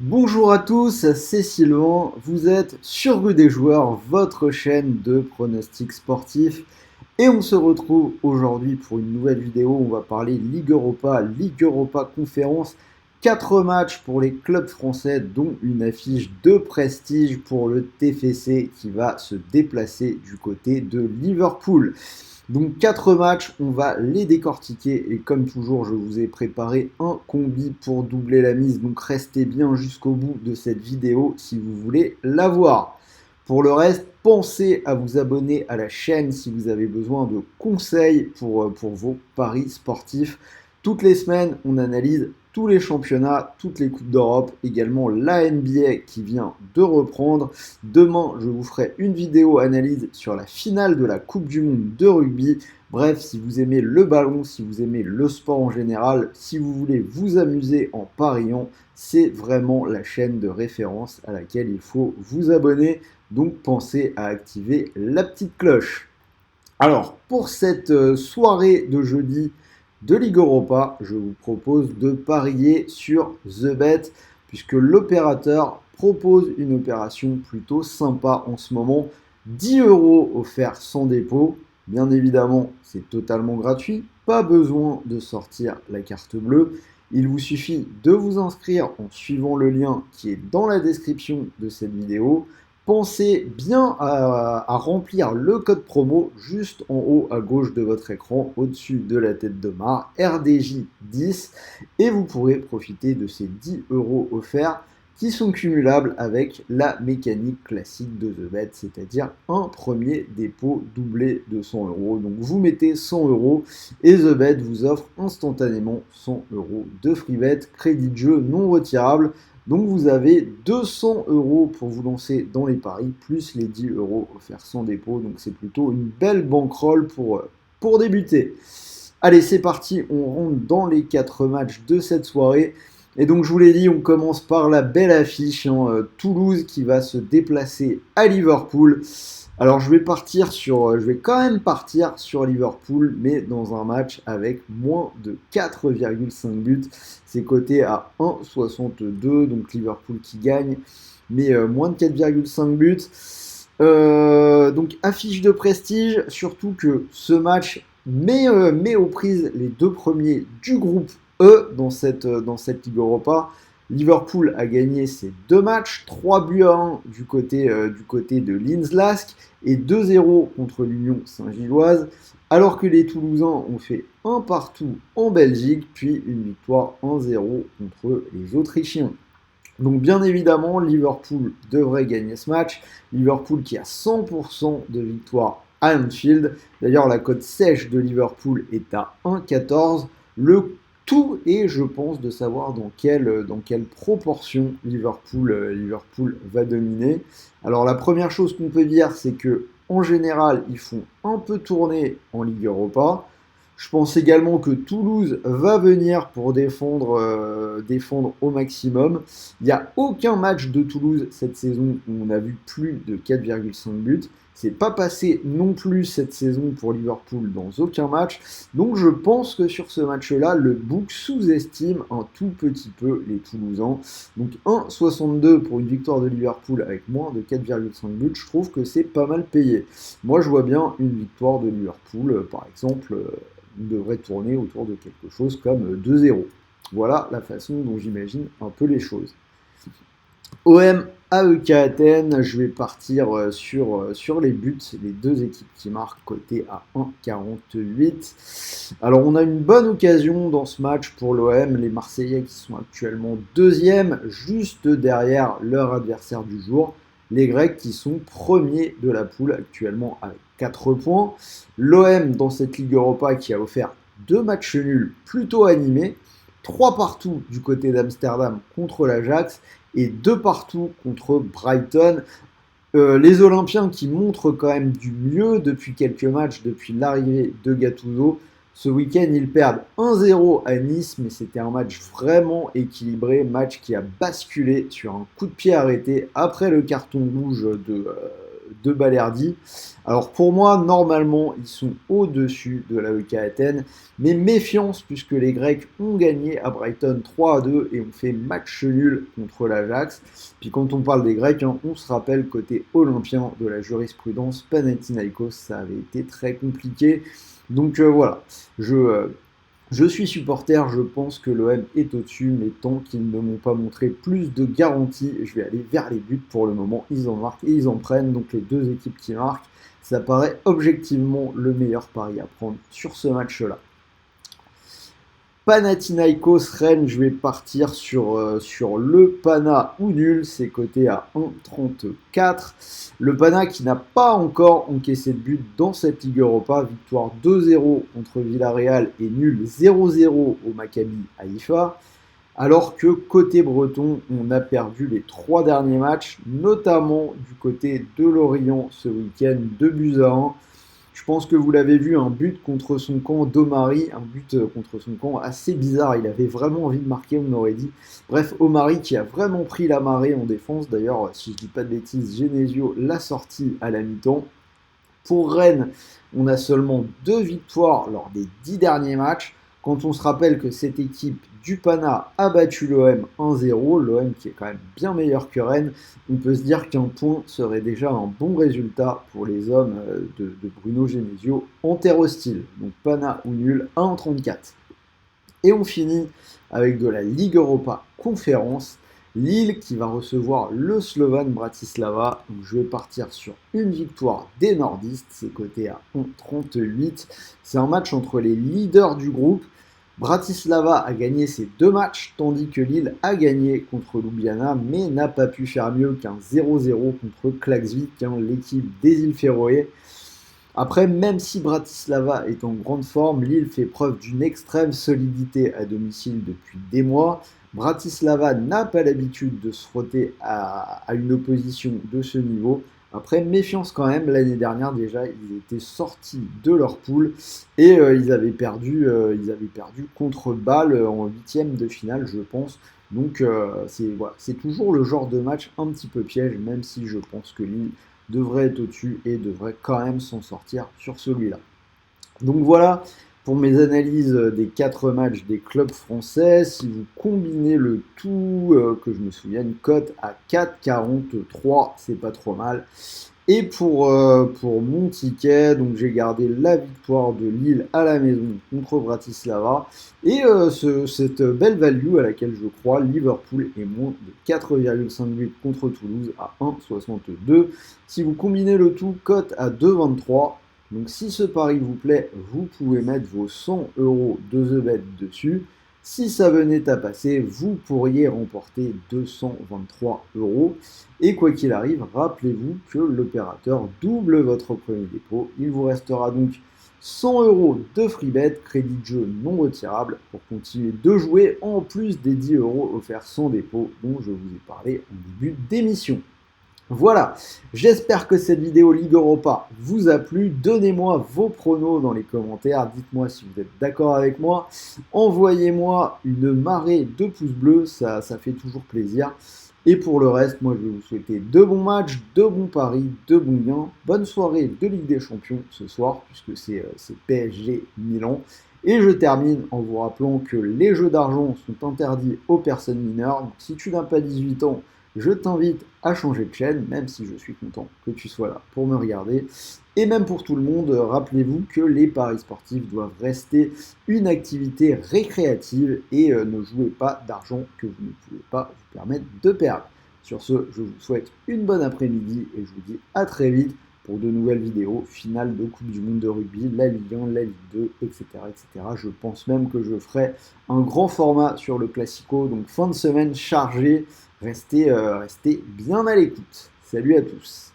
Bonjour à tous, c'est Sylvain, vous êtes sur Rue des Joueurs, votre chaîne de pronostics sportifs. Et on se retrouve aujourd'hui pour une nouvelle vidéo, on va parler Ligue Europa Conférence. 4 matchs pour les clubs français, dont une affiche de prestige pour le TFC qui va se déplacer du côté de Liverpool. Donc 4 matchs, on va les décortiquer et comme toujours, je vous ai préparé un combi pour doubler la mise. Donc restez bien jusqu'au bout de cette vidéo si vous voulez la voir. Pour le reste, pensez à vous abonner à la chaîne si vous avez besoin de conseils pour vos paris sportifs. Toutes les semaines, on analyse tous les championnats, toutes les coupes d'Europe, également la NBA qui vient de reprendre. Demain, je vous ferai une vidéo analyse sur la finale de la Coupe du Monde de rugby. Bref, si vous aimez le ballon, si vous aimez le sport en général, si vous voulez vous amuser en pariant, c'est vraiment la chaîne de référence à laquelle il faut vous abonner. Donc pensez à activer la petite cloche. Alors, pour cette soirée de jeudi de Ligue Europa, je vous propose de parier sur The Bet, puisque l'opérateur propose une opération plutôt sympa en ce moment. 10 € offerts sans dépôt. Bien évidemment, c'est totalement gratuit. Pas besoin de sortir la carte bleue. Il vous suffit de vous inscrire en suivant le lien qui est dans la description de cette vidéo. Pensez bien à remplir le code promo juste en haut à gauche de votre écran, au-dessus de la tête de Mar, RDJ10, et vous pourrez profiter de ces 10 € offerts qui sont cumulables avec la mécanique classique de The Bet, c'est-à-dire un premier dépôt doublé de 100 €. Donc vous mettez 100 € et The Bet vous offre instantanément 100 € de free bet, crédit de jeu non retirable. Donc vous avez 200 € pour vous lancer dans les paris, plus les 10 € offerts sans dépôt. Donc c'est plutôt une belle bankroll pour débuter. Allez, c'est parti, on rentre dans les 4 matchs de cette soirée. Et donc je vous l'ai dit, on commence par la belle affiche, Toulouse qui va se déplacer à Liverpool. Alors je vais quand même partir sur Liverpool, mais dans un match avec moins de 4,5 buts. C'est coté à 1,62, donc Liverpool qui gagne, mais moins de 4,5 buts. Donc affiche de prestige, surtout que ce match met aux prises les deux premiers du groupe E dans cette Ligue Europa. Liverpool a gagné ses 2 matchs, 3 buts à 1 du côté de Linz-Lask et 2-0 contre l'Union Saint-Gilloise, alors que les Toulousains ont fait un partout en Belgique, puis une victoire 1-0 contre les Autrichiens. Donc bien évidemment, Liverpool devrait gagner ce match. Liverpool qui a 100% de victoire à Anfield. D'ailleurs, la cote sèche de Liverpool est à 1,14. Le tout est, je pense, de savoir dans quelle proportion Liverpool va dominer. Alors la première chose qu'on peut dire, c'est que en général, ils font un peu tourner en Ligue Europa. Je pense également que Toulouse va venir pour défendre au maximum. Il n'y a aucun match de Toulouse cette saison où on a vu plus de 4,5 buts. C'est pas passé non plus cette saison pour Liverpool dans aucun match. Donc je pense que sur ce match-là, le book sous-estime un tout petit peu les Toulousains. Donc 1,62 pour une victoire de Liverpool avec moins de 4,5 buts, je trouve que c'est pas mal payé. Moi je vois bien une victoire de Liverpool, par exemple, devrait tourner autour de quelque chose comme 2-0. Voilà la façon dont j'imagine un peu les choses. OM AEK Athènes, je vais partir sur les buts, les deux équipes qui marquent côté à 1,48. Alors on a une bonne occasion dans ce match pour l'OM, les Marseillais qui sont actuellement deuxième, juste derrière leur adversaire du jour, les Grecs qui sont premiers de la poule actuellement avec 4 points. L'OM dans cette Ligue Europa qui a offert 2 matchs nuls plutôt animés, 3 partout du côté d'Amsterdam contre l'Ajax et 2 partout contre Brighton. Les Olympiens qui montrent quand même du mieux depuis quelques matchs, depuis l'arrivée de Gattuso. Ce week-end, ils perdent 1-0 à Nice, mais c'était un match vraiment équilibré, match qui a basculé sur un coup de pied arrêté après le carton rouge de Balerdi. Alors pour moi, normalement, ils sont au-dessus de l'AEK Athènes, mais méfiance puisque les Grecs ont gagné à Brighton 3-2 et ont fait match nul contre l'Ajax. Puis quand on parle des Grecs, hein, on se rappelle côté olympien de la jurisprudence Panathinaikos, ça avait été très compliqué. Donc voilà, je suis supporter, je pense que l'OM est au-dessus, mais tant qu'ils ne m'ont pas montré plus de garanties, je vais aller vers les buts pour le moment. Ils en marquent et ils en prennent, donc les deux équipes qui marquent, ça paraît objectivement le meilleur pari à prendre sur ce match-là. Panathinaikos Rennes, je vais partir sur le Pana ou nul, c'est coté à 1,34. Le Pana qui n'a pas encore encaissé de but dans cette Ligue Europa, victoire 2-0 contre Villarreal et nul 0-0 au Maccabi Haïfa. Alors que côté breton, on a perdu les 3 derniers matchs, notamment du côté de Lorient ce week-end, 2-1. Je pense que vous l'avez vu, un but contre son camp d'Omari, un but contre son camp assez bizarre. Il avait vraiment envie de marquer, on aurait dit. Bref, Omari qui a vraiment pris la marée en défense. D'ailleurs, si je dis pas de bêtises, Genesio l'a sorti à la mi-temps. Pour Rennes, on a seulement 2 victoires lors des 10 derniers matchs. Quand on se rappelle que cette équipe du Pana a battu l'OM 1-0, l'OM qui est quand même bien meilleur que Rennes, on peut se dire qu'un point serait déjà un bon résultat pour les hommes de Bruno Genesio en terre hostile. Donc Pana ou nul, 1,34. Et on finit avec de la Ligue Europa Conférence. Lille qui va recevoir le Slovan Bratislava. Donc je vais partir sur une victoire des nordistes, c'est coté à 1,38. C'est un match entre les leaders du groupe. Bratislava a gagné ses 2 matchs, tandis que Lille a gagné contre Ljubljana, mais n'a pas pu faire mieux qu'un 0-0 contre Klaksvik, hein, l'équipe des îles Féroé. Après, même si Bratislava est en grande forme, Lille fait preuve d'une extrême solidité à domicile depuis des mois. Bratislava n'a pas l'habitude de se frotter à une opposition de ce niveau. Après, méfiance quand même, l'année dernière déjà, ils étaient sortis de leur poule et ils avaient perdu contre Bâle en 8e de finale, je pense. Donc c'est toujours le genre de match un petit peu piège, même si je pense que Lille devrait être au-dessus et devrait quand même s'en sortir sur celui-là. Donc voilà pour mes analyses des 4 matchs des clubs français. Si vous combinez le tout, que je me souvienne, cote à 4,43, c'est pas trop mal. Et pour mon ticket, donc j'ai gardé la victoire de Lille à la maison contre Bratislava. Et cette belle value à laquelle je crois, Liverpool est moins de 4,5 buts contre Toulouse à 1,62. Si vous combinez le tout, cote à 2,23. Donc si ce pari vous plaît, vous pouvez mettre vos 100 € de The Bet dessus. Si ça venait à passer, vous pourriez remporter 223 €. Et quoi qu'il arrive, rappelez-vous que l'opérateur double votre premier dépôt. Il vous restera donc 100 € de free bet, crédit de jeu non retirable, pour continuer de jouer, en plus des 10 € offerts sans dépôt dont je vous ai parlé en début d'émission. Voilà, j'espère que cette vidéo Ligue Europa vous a plu. Donnez-moi vos pronos dans les commentaires, dites-moi si vous êtes d'accord avec moi. Envoyez-moi une marée de pouces bleus, ça fait toujours plaisir. Et pour le reste, moi je vais vous souhaiter de bons matchs, de bons paris, de bons gains. Bonne soirée de Ligue des Champions ce soir, puisque c'est PSG Milan. Et je termine en vous rappelant que les jeux d'argent sont interdits aux personnes mineures. Donc si tu n'as pas 18 ans, je t'invite à changer de chaîne, même si je suis content que tu sois là pour me regarder. Et même pour tout le monde, rappelez-vous que les paris sportifs doivent rester une activité récréative et ne jouez pas d'argent que vous ne pouvez pas vous permettre de perdre. Sur ce, je vous souhaite une bonne après-midi et je vous dis à très vite pour de nouvelles vidéos, finale de Coupe du Monde de rugby, la Ligue 1, la Ligue 2, etc., etc. Je pense même que je ferai un grand format sur le Classico, donc fin de semaine chargée. Restez bien à l'écoute. Salut à tous.